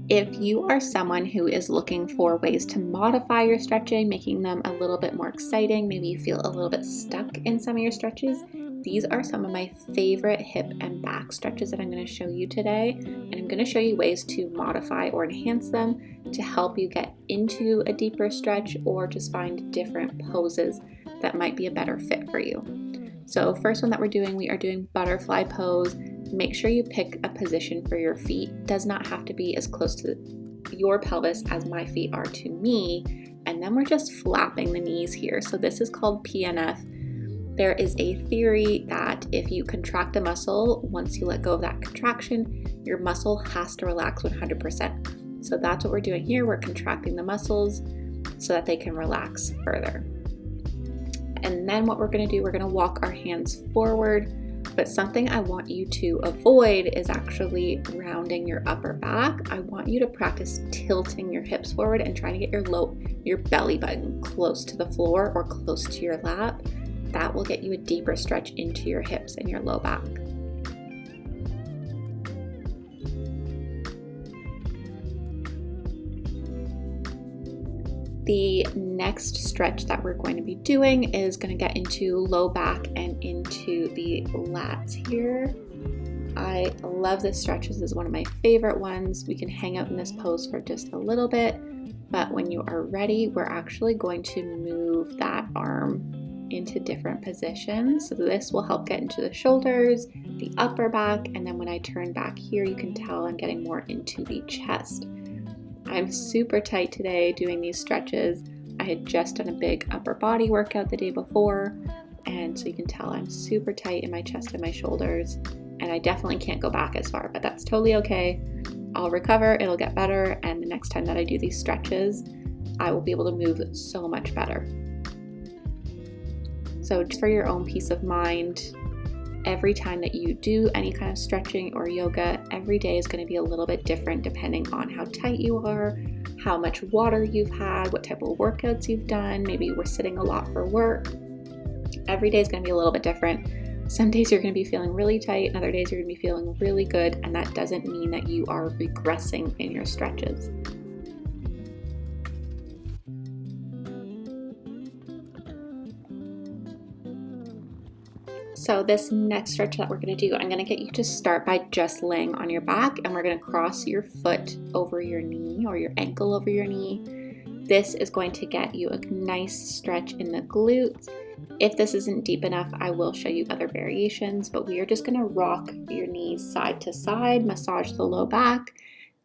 If you are someone who is looking for ways to modify your stretching, making them a little bit more exciting, maybe you feel a little bit stuck in some of your stretches, these are some of my favorite hip and back stretches that I'm going to show you today. And I'm going to show you ways to modify or enhance them to help you get into a deeper stretch or just find different poses that might be a better fit for you. So first one that we are doing butterfly pose. Make sure you pick a position for your feet. It does not have to be as close to your pelvis as my feet are to me. And then we're just flapping the knees here. So this is called PNF. There is a theory that if you contract a muscle, once you let go of that contraction, your muscle has to relax 100%. So that's what we're doing here. We're contracting the muscles so that they can relax further. And then what we're going to do, we're going to walk our hands forward. But something I want you to avoid is actually rounding your upper back. I want you to practice tilting your hips forward and trying to get your belly button close to the floor or close to your lap. That will get you a deeper stretch into your hips and your low back. The next stretch that we're going to be doing is going to get into low back and into the lats here. I love this stretch. This is one of my favorite ones. We can hang out in this pose for just a little bit, but when you are ready, we're actually going to move that arm into different positions. So this will help get into the shoulders, the upper back, and then when I turn back here, you can tell I'm getting more into the chest. I'm super tight today doing these stretches. I had just done a big upper body workout the day before, and so you can tell I'm super tight in my chest and my shoulders, and I definitely can't go back as far, but that's totally okay. I'll recover, it'll get better, and the next time that I do these stretches, I will be able to move so much better. So just for your own peace of mind, every time that you do any kind of stretching or yoga, every day is going to be a little bit different depending on how tight you are, how much water you've had, what type of workouts you've done. Maybe you were sitting a lot for work. Every day is going to be a little bit different. Some days you're going to be feeling really tight, and other days you're going to be feeling really good, and that doesn't mean that you are regressing in your stretches. So this next stretch that we're going to do, I'm going to get you to start by just laying on your back, and we're going to cross your foot over your knee or your ankle over your knee. This is going to get you a nice stretch in the glutes. If this isn't deep enough, I will show you other variations, but we are just going to rock your knees side to side, massage the low back,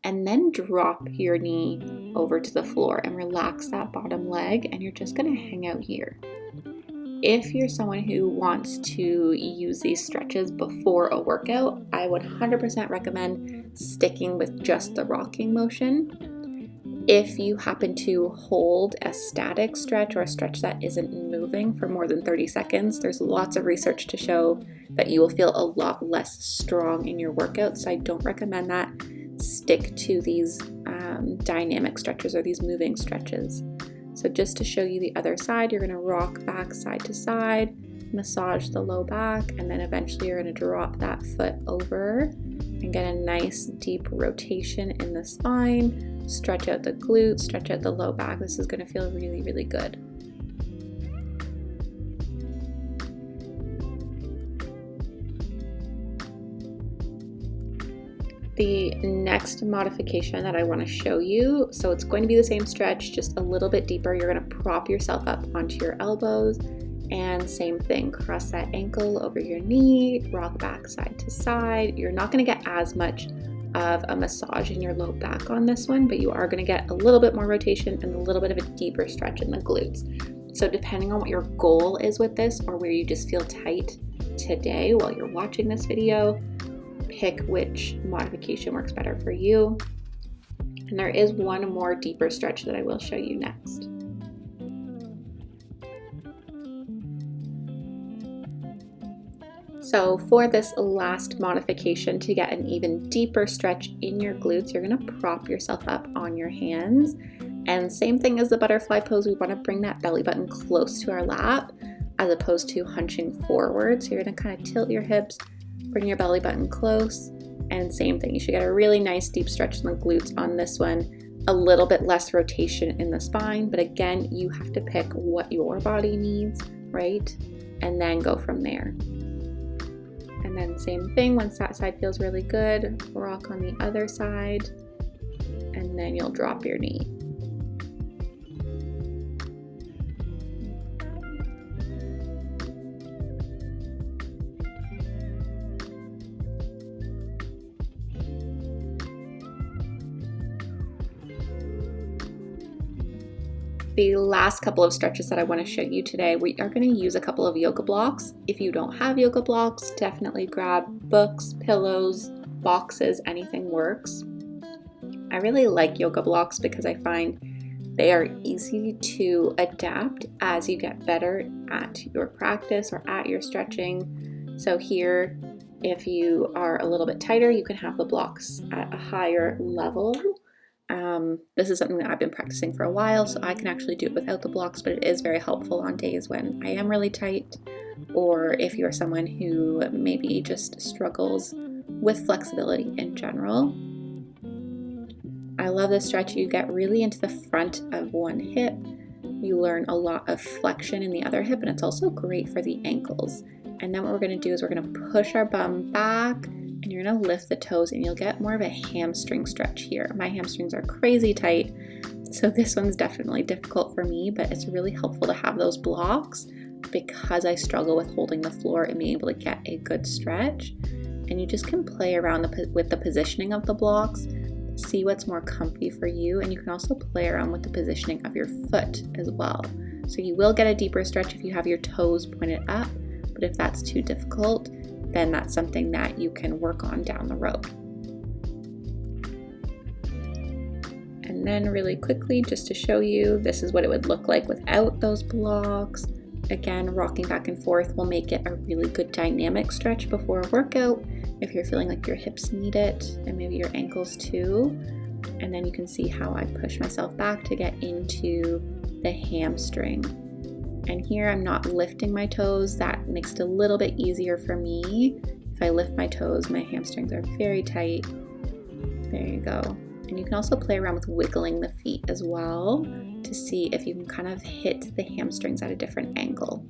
and then drop your knee over to the floor and relax that bottom leg, and you're just going to hang out here. If you're someone who wants to use these stretches before a workout, I would 100% recommend sticking with just the rocking motion. If you happen to hold a static stretch or a stretch that isn't moving for more than 30 seconds, there's lots of research to show that you will feel a lot less strong in your workout, so I don't recommend that. Stick to these dynamic stretches or these moving stretches. So just to show you the other side, you're going to rock back side to side, massage the low back, and then eventually you're going to drop that foot over and get a nice deep rotation in the spine, stretch out the glutes, stretch out the low back. This is going to feel really, really good. The next modification that I want to show you, so it's going to be the same stretch, just a little bit deeper. You're going to prop yourself up onto your elbows, and same thing, cross that ankle over your knee, rock back side to side. You're not going to get as much of a massage in your low back on this one, but you are going to get a little bit more rotation and a little bit of a deeper stretch in the glutes. So depending on what your goal is with this, or where you just feel tight today while you're watching this video, pick which modification works better for you. And there is one more deeper stretch that I will show you next. So for this last modification, to get an even deeper stretch in your glutes, you're going to prop yourself up on your hands. And same thing as the butterfly pose, we want to bring that belly button close to our lap as opposed to hunching forward. So you're going to kind of tilt your hips, bring your belly button close, And same thing, you should get a really nice deep stretch in the glutes on this one, a little bit less rotation in the spine, but again, you have to pick what your body needs, right? And then go from there. And then same thing, once that side feels really good, rock on the other side, and then you'll drop your knee. The last couple of stretches that I want to show you today, we are going to use a couple of yoga blocks. If you don't have yoga blocks, definitely grab books, pillows, boxes, anything works. I really like yoga blocks because I find they are easy to adapt as you get better at your practice or at your stretching. So here, if you are a little bit tighter, you can have the blocks at a higher level. This is something that I've been practicing for a while, so I can actually do it without the blocks, but it is very helpful on days when I am really tight, or if you're someone who maybe just struggles with flexibility in general. I love this stretch. You get really into the front of one hip. You learn a lot of flexion in the other hip, and it's also great for the ankles. And then what we're going to do is we're going to push our bum back, and you're going to lift the toes, and you'll get more of a hamstring stretch here. My hamstrings are crazy tight, so this one's definitely difficult for me, but it's really helpful to have those blocks because I struggle with holding the floor and being able to get a good stretch. And you just can play around with the positioning of the blocks, see what's more comfy for you, and you can also play around with the positioning of your foot as well. So you will get a deeper stretch if you have your toes pointed up, but if that's too difficult, then that's something that you can work on down the road. And then really quickly, just to show you, this is what it would look like without those blocks. Again, rocking back and forth will make it a really good dynamic stretch before a workout if you're feeling like your hips need it, and maybe your ankles too. And then you can see how I push myself back to get into the hamstring. And here I'm not lifting my toes. That makes it a little bit easier for me. If I lift my toes, my hamstrings are very tight. There you go. And you can also play around with wiggling the feet as well to see if you can kind of hit the hamstrings at a different angle.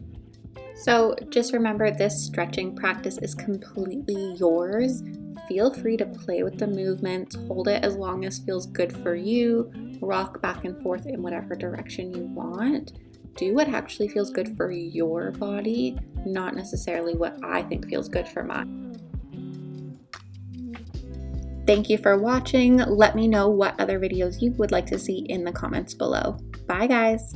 So just remember, this stretching practice is completely yours. Feel free to play with the movements, hold it as long as feels good for you, rock back and forth in whatever direction you want. Do what actually feels good for your body, not necessarily what I think feels good for mine. Thank you for watching. Let me know what other videos you would like to see in the comments below. Bye guys!